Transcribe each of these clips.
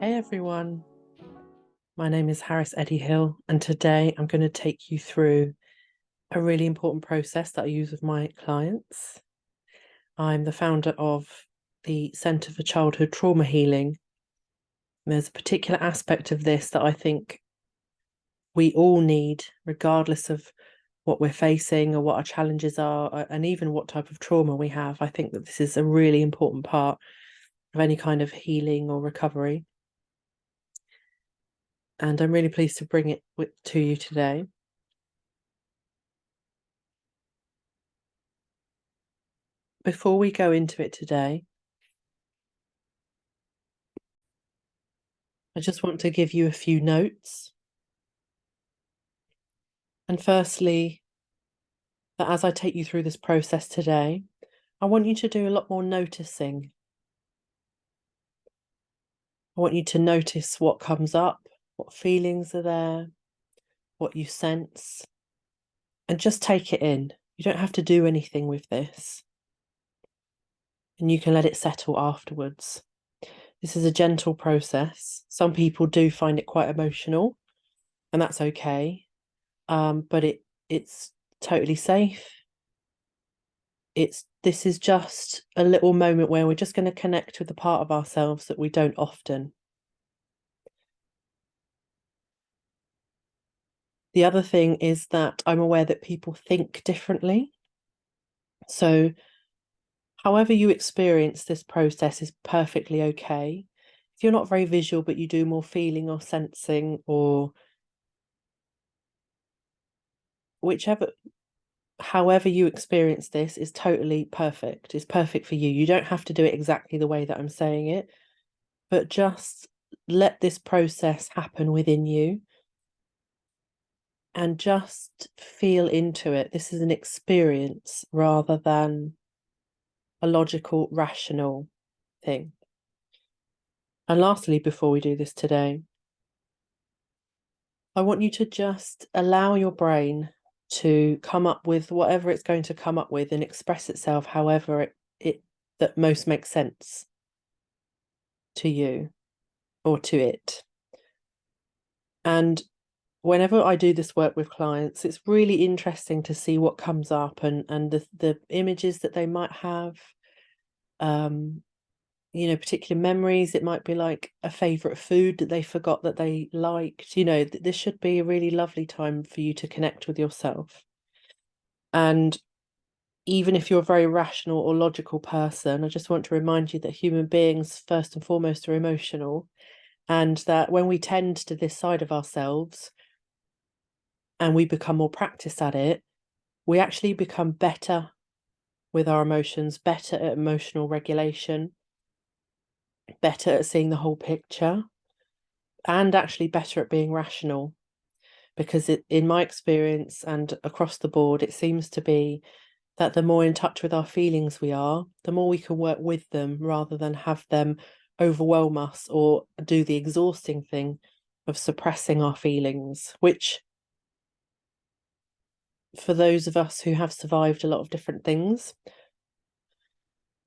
Hey everyone, my name is Harris Eddie Hill, and today I'm going to take you through a really important process that I use with my clients. I'm the founder of the Centre for Childhood Trauma Healing. And there's a particular aspect of this that I think we all need, regardless of what we're facing or what our challenges are, and even what type of trauma we have. I think that this is a really important part of any kind of healing or recovery. And I'm really pleased to bring it to you today. Before we go into it today, I just want to give you a few notes. And firstly, that as I take you through this process today, I want you to do a lot more noticing. I want you to notice what comes up, what feelings are there, what you sense, and just take it in. You don't have to do anything with this. And you can let it settle afterwards. This is a gentle process. Some people do find it quite emotional, and that's okay. But it's totally safe. This is just a little moment where we're just going to connect with the part of ourselves that we don't often. The other thing is that I'm aware that people think differently. So however you experience this process is perfectly okay. If you're not very visual, but you do more feeling or sensing, or however you experience this is totally perfect. It's perfect for you. You don't have to do it exactly the way that I'm saying it, but just let this process happen within you and just feel into it. This is an experience rather than a logical, rational thing. And lastly, before we do this today, I want you to just allow your brain to come up with whatever it's going to come up with and express itself however it that most makes sense to you or to it. And whenever I do this work with clients, it's really interesting to see what comes up and the images that they might have, particular memories. It might be like a favorite food that they forgot that they liked. This should be a really lovely time for you to connect with yourself. And even if you're a very rational or logical person, I just want to remind you that human beings, first and foremost, are emotional, and that when we tend to this side of ourselves and we become more practiced at it, we actually become better with our emotions, better at emotional regulation, better at seeing the whole picture, and actually better at being rational. Because in my experience and across the board, it seems to be that the more in touch with our feelings we are, the more we can work with them rather than have them overwhelm us or do the exhausting thing of suppressing our feelings, which for those of us who have survived a lot of different things,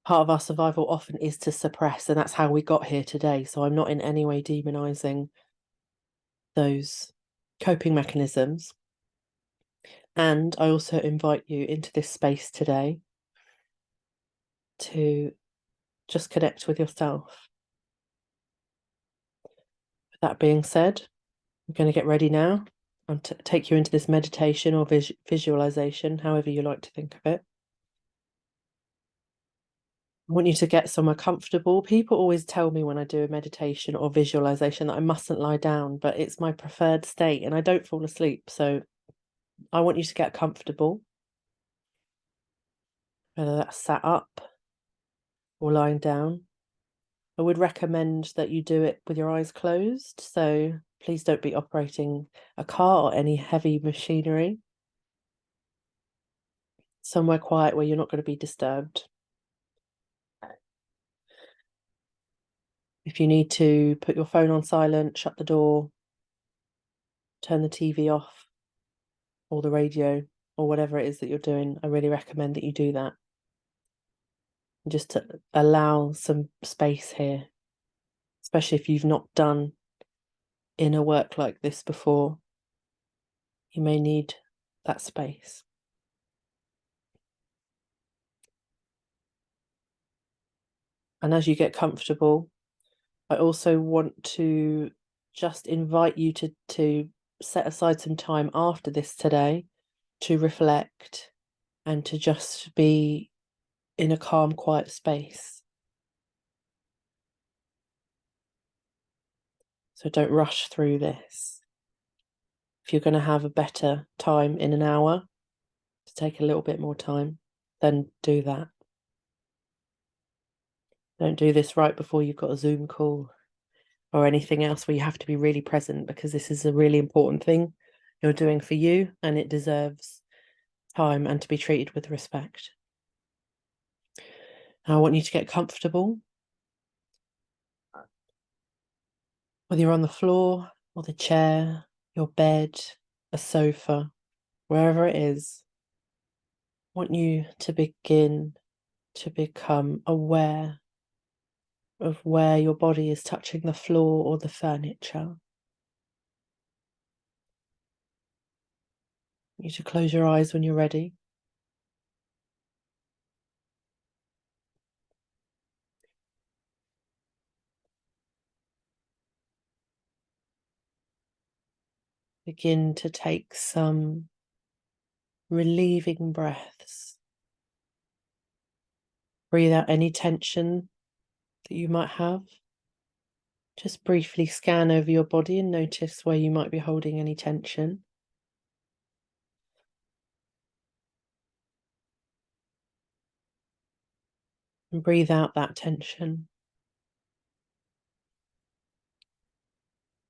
part of our survival often is to suppress, and that's how we got here today. So I'm not in any way demonizing those coping mechanisms. And I also invite you into this space today to just connect with yourself. With that being said, I'm going to get ready now and take you into this meditation or visualization, however you like to think of it. I want you to get somewhere comfortable. People always tell me when I do a meditation or visualization that I mustn't lie down, but it's my preferred state and I don't fall asleep. So I want you to get comfortable, whether that's sat up or lying down. I would recommend that you do it with your eyes closed. So please don't be operating a car or any heavy machinery. Somewhere quiet where you're not going to be disturbed. If you need to put your phone on silent, shut the door, turn the TV off or the radio or whatever it is that you're doing, I really recommend that you do that. And just to allow some space here. especially if you've not done inner work like this before. You may need that space. And as you get comfortable, I also want to just invite you to set aside some time after this today to reflect and to just be in a calm, quiet space. So don't rush through this. If you're going to have a better time in an hour, to take a little bit more time, then do that. Don't do this right before you've got a Zoom call or anything else where you have to be really present, because this is a really important thing you're doing for you and it deserves time and to be treated with respect. Now I want you to get comfortable, whether you're on the floor or the chair, your bed, a sofa, wherever it is. I want you to begin to become aware of where your body is touching the floor or the furniture. I want you to close your eyes when you're ready. Begin to take some relieving breaths. Breathe out any tension that you might have. Just briefly scan over your body and notice where you might be holding any tension. And breathe out that tension.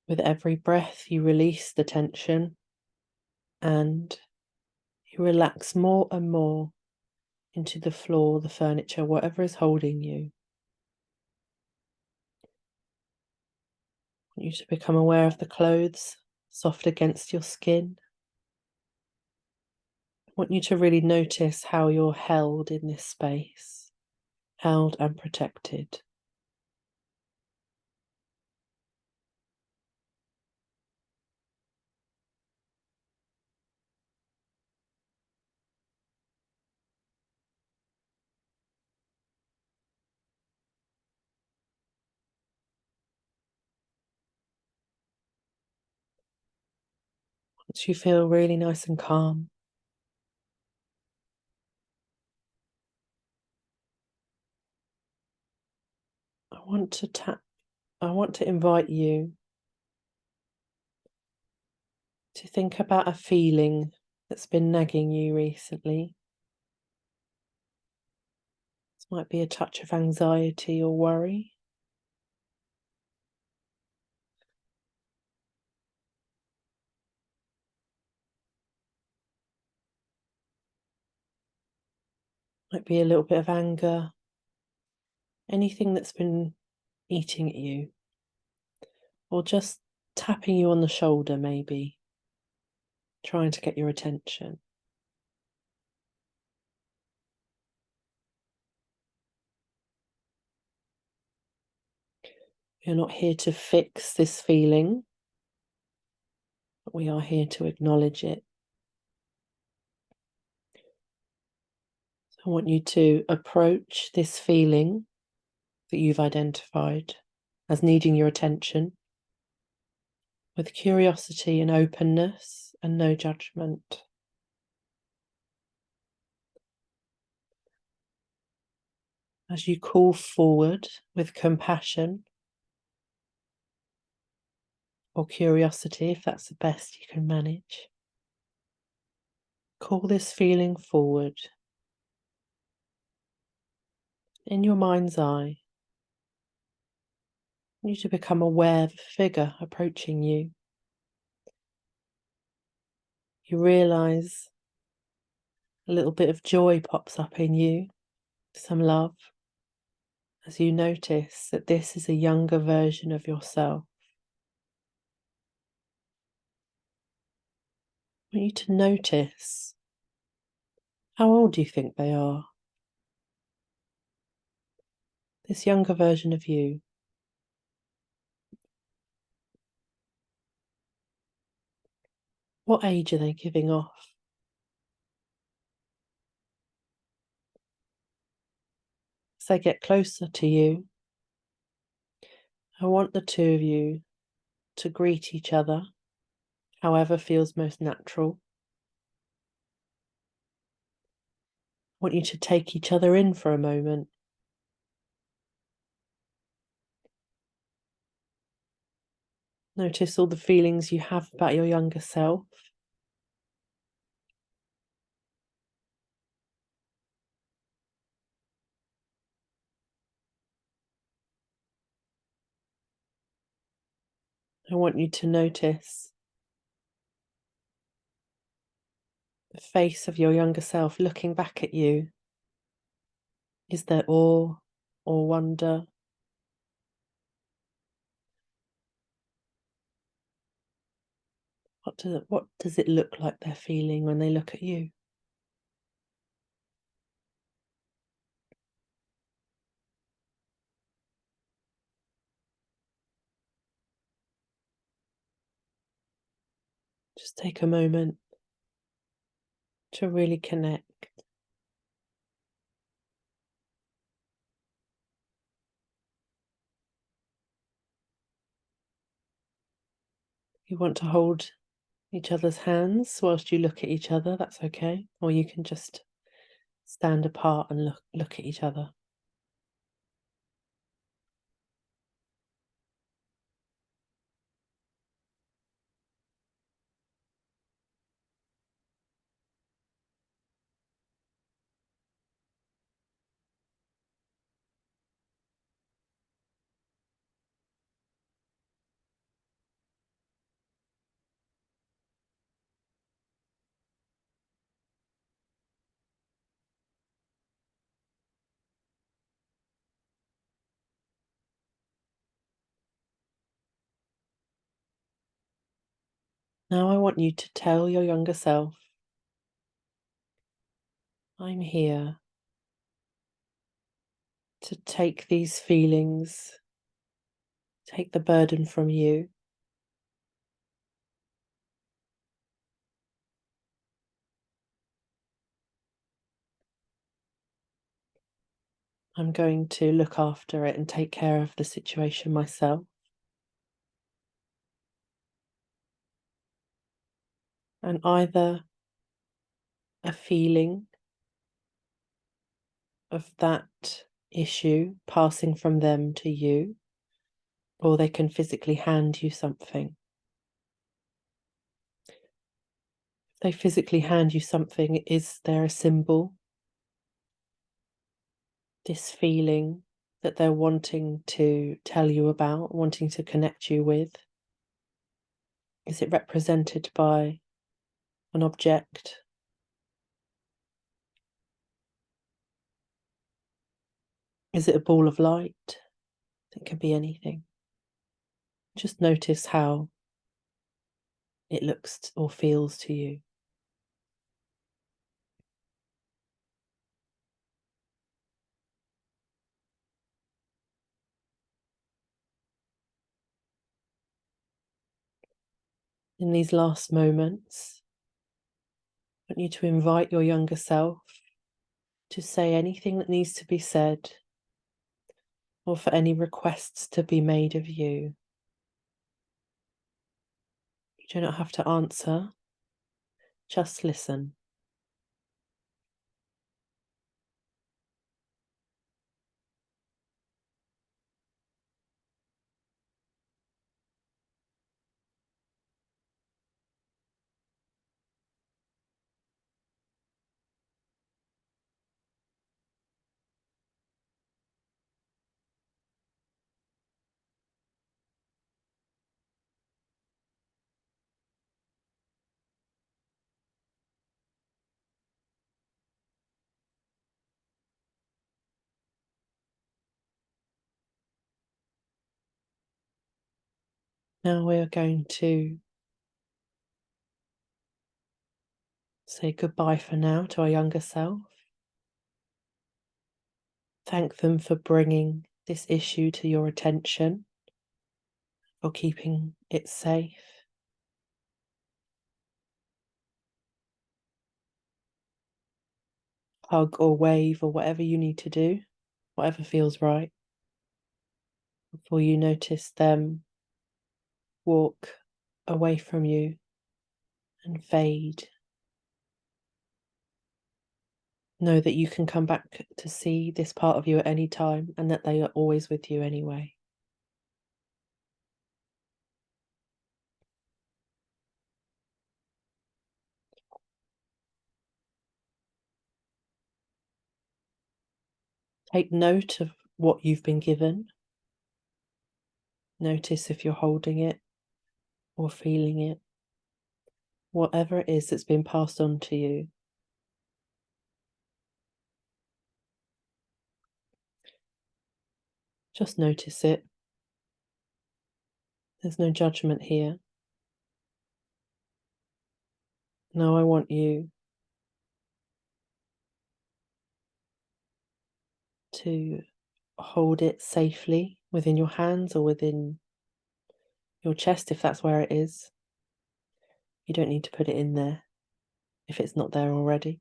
With every breath, you release the tension and you relax more and more into the floor, the furniture, whatever is holding you. I want you to become aware of the clothes soft against your skin. I want you to really notice how you're held in this space, held and protected. Once you feel really nice and calm, I want to invite you to think about a feeling that's been nagging you recently. This might be a touch of anxiety or worry. Might be a little bit of anger. Anything that's been eating at you. Or just tapping you on the shoulder, maybe. Trying to get your attention. You're not here to fix this feeling, but we are here to acknowledge it. So I want you to approach this feeling that you've identified as needing your attention with curiosity and openness and no judgment. As you call forward with compassion or curiosity, if that's the best you can manage, call this feeling forward in your mind's eye. I want you to become aware of a figure approaching you. You realise a little bit of joy pops up in you, some love, as you notice that this is a younger version of yourself. I want you to notice, how old do you think they are? This younger version of you. What age are they giving off? As they get closer to you, I want the two of you to greet each other, however feels most natural. I want you to take each other in for a moment. Notice all the feelings you have about your younger self. I want you to notice the face of your younger self looking back at you. Is there awe or wonder? What does it look like they're feeling when they look at you? Just take a moment to really connect. You want to hold each other's hands whilst you look at each other, that's okay. Or you can just stand apart and look at each other. Now I want you to tell your younger self, I'm here to take these feelings, take the burden from you. I'm going to look after it and take care of the situation myself. And either a feeling of that issue passing from them to you, or they can physically hand you something. If they physically hand you something, is there a symbol? This feeling that they're wanting to tell you about, wanting to connect you with? Is it represented by an object? Is it a ball of light? It can be anything. Just notice how it looks or feels to you. In these last moments, I want you to invite your younger self to say anything that needs to be said, or for any requests to be made of you. You do not have to answer, just listen. Now we are going to say goodbye for now to our younger self. Thank them for bringing this issue to your attention, for keeping it safe. hug or wave or whatever you need to do, whatever feels right, before you notice them walk away from you and fade. Know that you can come back to see this part of you at any time and that they are always with you anyway. Take note of what you've been given. Notice if you're holding it or feeling it. Whatever it is that's been passed on to you. Just notice it. There's no judgment here. Now I want you to hold it safely within your hands or within your chest if that's where it is. You don't need to put it in there if it's not there already.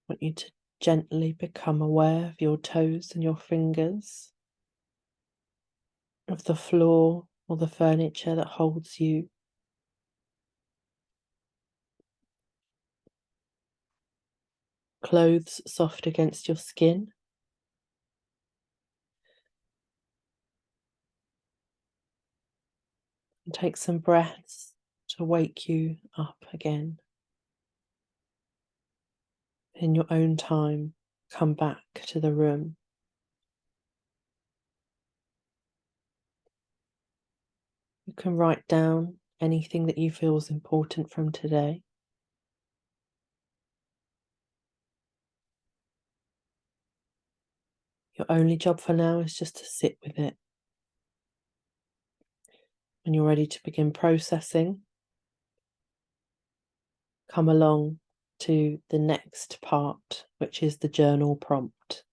I want you to gently become aware of your toes and your fingers, of the floor or the furniture that holds you. Clothes soft against your skin. And take some breaths to wake you up again. In your own time, come back to the room. You can write down anything that you feel is important from today. Your only job for now is just to sit with it. When you're ready to begin processing, come along to the next part, which is the journal prompt.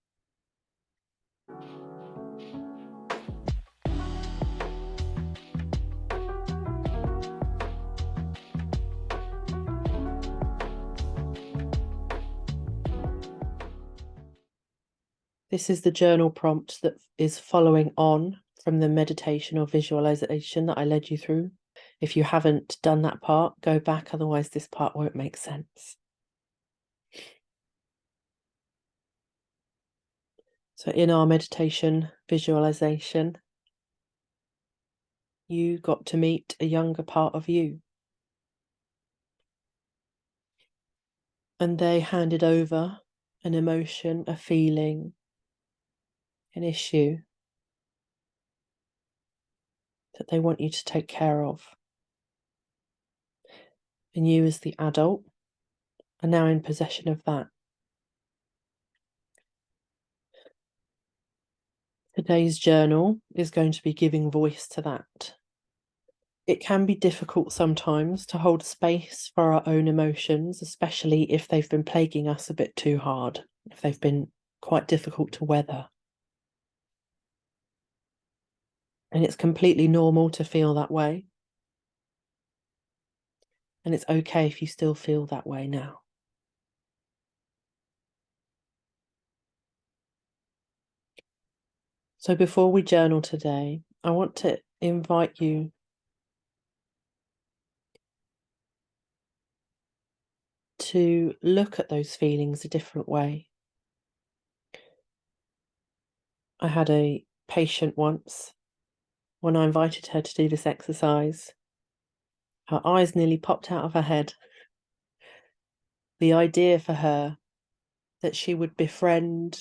This is the journal prompt that is following on from the meditation or visualization that I led you through. If you haven't done that part, go back, otherwise this part won't make sense. So in our meditation visualization, you got to meet a younger part of you. And they handed over an emotion, a feeling, an issue that they want you to take care of. And you, as the adult, are now in possession of that. Today's journal is going to be giving voice to that. It can be difficult sometimes to hold space for our own emotions, especially if they've been plaguing us a bit too hard, if they've been quite difficult to weather. And it's completely normal to feel that way. And it's okay if you still feel that way now. So before we journal today, I want to invite you to look at those feelings a different way. I had a patient once, when I invited her to do this exercise, her eyes nearly popped out of her head. The idea for her that she would befriend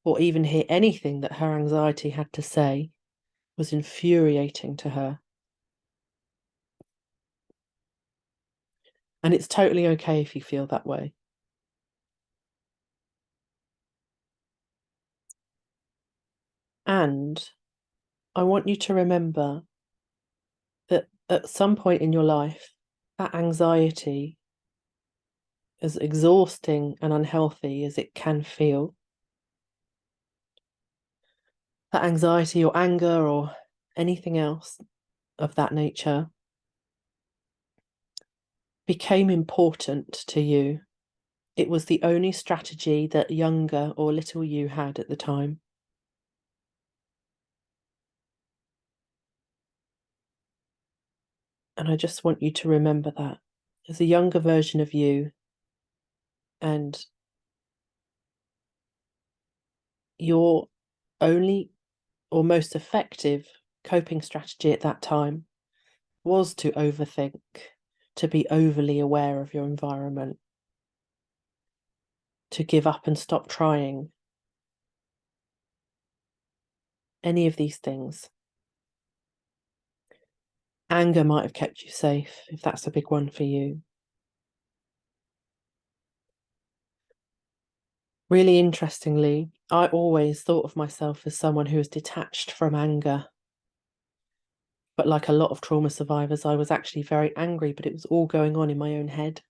or even hear anything that her anxiety had to say was infuriating to her. And it's totally okay if you feel that way. And I want you to remember that at some point in your life, that anxiety, as exhausting and unhealthy as it can feel, that anxiety or anger or anything else of that nature became important to you, it was the only strategy that younger or little you had at the time. And I just want you to remember that as a younger version of you, and your only or most effective coping strategy at that time was to overthink, to be overly aware of your environment, to give up and stop trying. Any of these things. Anger might have kept you safe, if that's a big one for you. Really interestingly, I always thought of myself as someone who was detached from anger. But like a lot of trauma survivors, I was actually very angry, but it was all going on in my own head.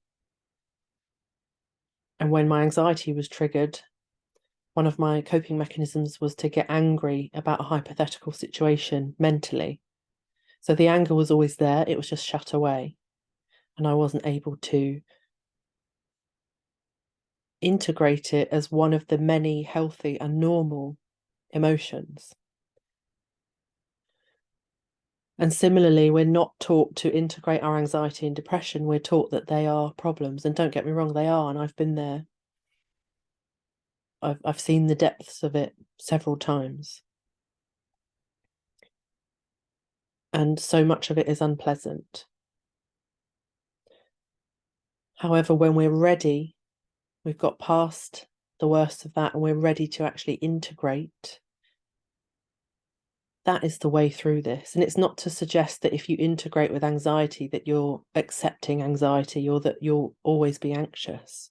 And when my anxiety was triggered, one of my coping mechanisms was to get angry about a hypothetical situation mentally. So the anger was always there, it was just shut away. And I wasn't able to integrate it as one of the many healthy and normal emotions. And similarly, we're not taught to integrate our anxiety and depression. We're taught that they are problems. And don't get me wrong, they are. And I've been there. I've seen the depths of it several times. And so much of it is unpleasant. However, when we're ready, we've got past the worst of that and we're ready to actually integrate. That is the way through this. And it's not to suggest that if you integrate with anxiety that you're accepting anxiety or that you'll always be anxious.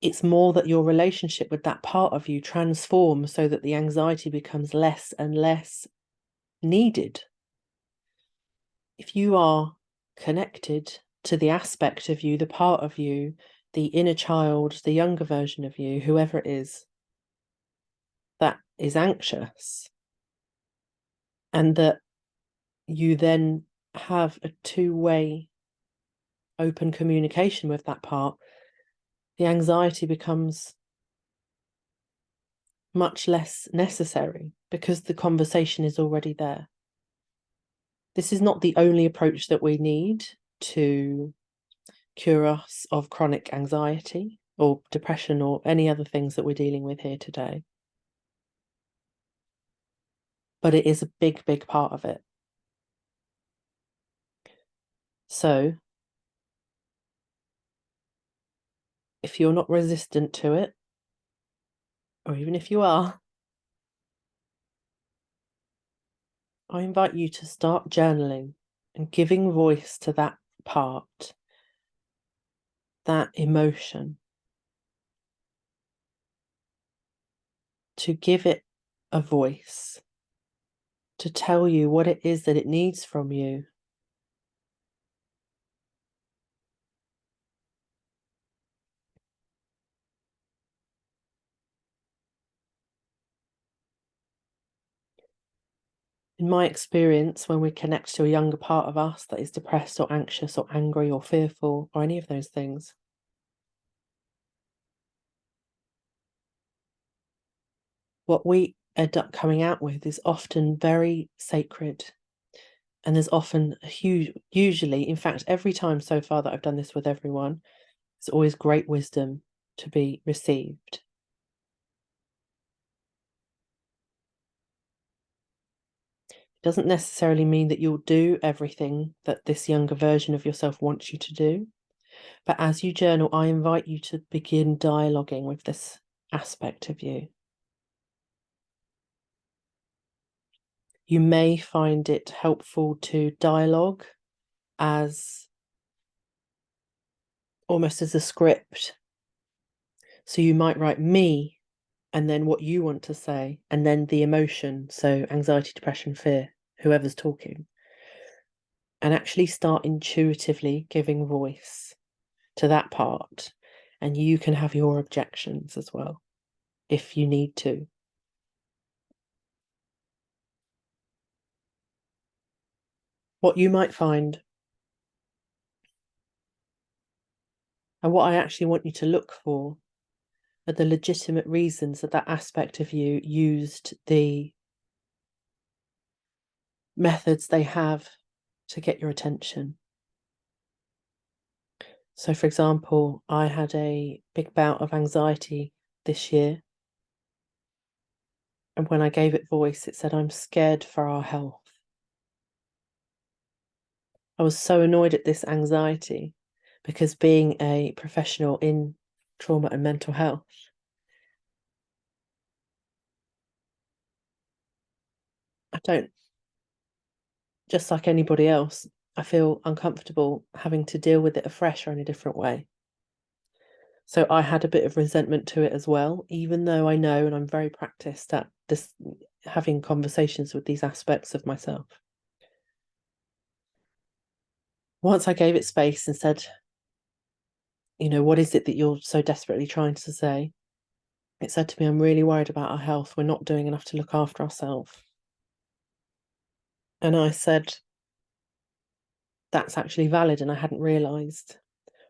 It's more that your relationship with that part of you transforms so that the anxiety becomes less and less needed. If you are connected to the aspect of you, the part of you, the inner child, the younger version of you, whoever it is, that is anxious, and that you then have a two-way open communication with that part, the anxiety becomes much less necessary because the conversation is already there. This is not the only approach that we need to cure us of chronic anxiety or depression or any other things that we're dealing with here today. But it is a big, big part of it. So if you're not resistant to it, or even if you are, I invite you to start journaling and giving voice to that part, that emotion, to give it a voice, to tell you what it is that it needs from you. In my experience, when we connect to a younger part of us that is depressed or anxious or angry or fearful or any of those things, what we end up coming out with is often very sacred. And there's often a huge, usually, in fact, every time so far that I've done this with everyone, there's always great wisdom to be received. It doesn't necessarily mean that you'll do everything that this younger version of yourself wants you to do. But as you journal, I invite you to begin dialoguing with this aspect of you. You may find it helpful to dialogue as almost as a script. So you might write me and then what you want to say and then the emotion. So anxiety, depression, fear, whoever's talking. And actually start intuitively giving voice to that part. And you can have your objections as well, if you need to. What you might find, and what I actually want you to look for, are the legitimate reasons that that aspect of you used the methods they have to get your attention. So, for example, I had a big bout of anxiety this year. And when I gave it voice, it said, "I'm scared for our health." I was so annoyed at this anxiety because, being a professional in trauma and mental health, I don't, just like anybody else, I feel uncomfortable having to deal with it afresh or in a different way. So I had a bit of resentment to it as well, even though I know, and I'm very practiced at this, having conversations with these aspects of myself. Once I gave it space and said, what is it that you're so desperately trying to say? It said to me, "I'm really worried about our health. We're not doing enough to look after ourselves." And I said, "That's actually valid, and I hadn't realised.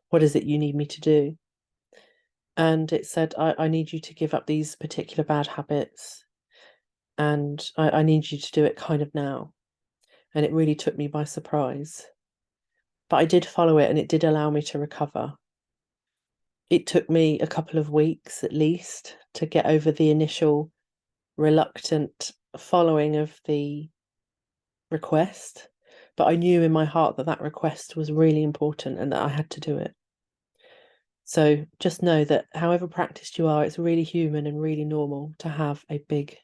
What is it you need me to do?" And it said, I need you to give up these particular bad habits, and I need you to do it kind of now. And it really took me by surprise. But I did follow it, and it did allow me to recover. It took me a couple of weeks at least to get over the initial reluctant following of the request, but I knew in my heart that that request was really important and that I had to do it. So just know that however practiced you are, it's really human and really normal to have a big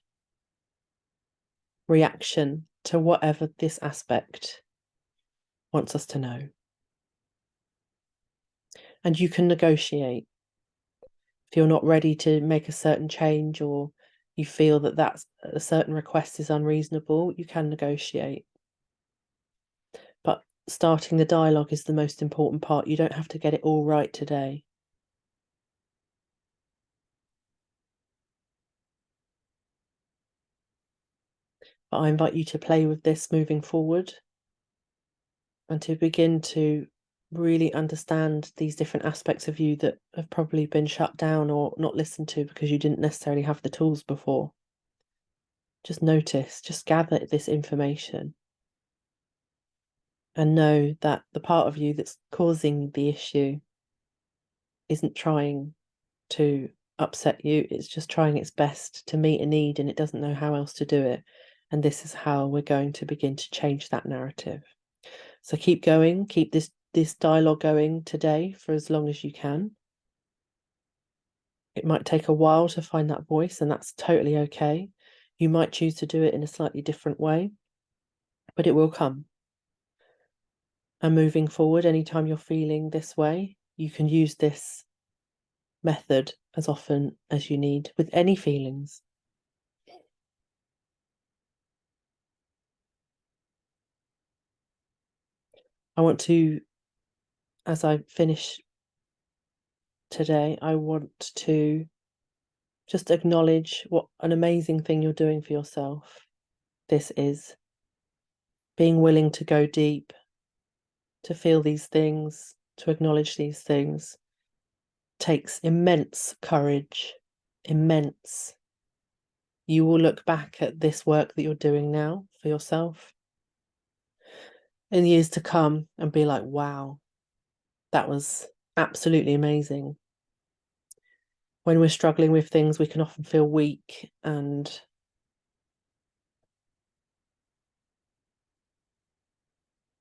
reaction to whatever this aspect wants us to know. And you can negotiate. If you're not ready to make a certain change, or you feel that that's a certain request is unreasonable, you can negotiate. But starting the dialogue is the most important part. You don't have to get it all right today. But I invite you to play with this moving forward and to begin to really understand these different aspects of you that have probably been shut down or not listened to because you didn't necessarily have the tools before. Just notice, just gather this information and know that the part of you that's causing the issue isn't trying to upset you. It's just trying its best to meet a need, and it doesn't know how else to do it. And this is how we're going to begin to change that narrative. So keep going, keep this dialogue going today for as long as you can. It might take a while to find that voice, and that's totally okay. You might choose to do it in a slightly different way, but it will come. And moving forward, anytime you're feeling this way, you can use this method as often as you need with any feelings. I want to, as I finish today, I want to just acknowledge what an amazing thing you're doing for yourself. This is being willing to go deep, to feel these things, to acknowledge these things, takes immense courage, immense. You will look back at this work that you're doing now for yourself in years to come and be like, wow, that was absolutely amazing. When we're struggling with things, we can often feel weak, and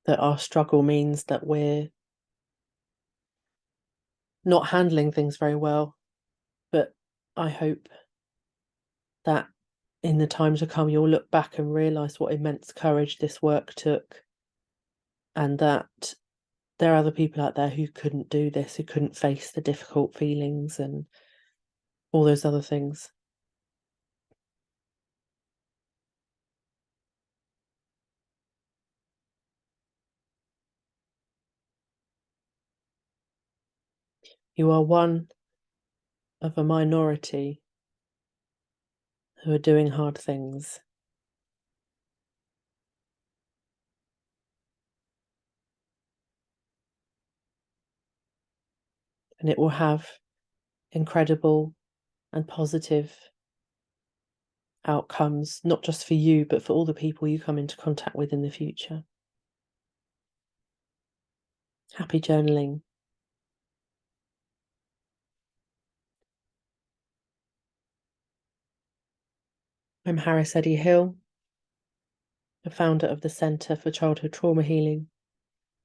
that our struggle means that we're not handling things very well. But I hope that in the time to come, you'll look back and realise what immense courage this work took, and that there are other people out there who couldn't do this, who couldn't face the difficult feelings and all those other things. You are one of a minority who are doing hard things. and it will have incredible and positive outcomes, not just for you, but for all the people you come into contact with in the future. Happy journaling. I'm Harris Eddy Hill, the founder of the Centre for Childhood Trauma Healing,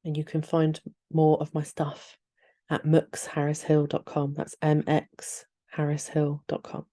and you can find more of my stuff at mxharrishill.com. That's mxharrishill.com.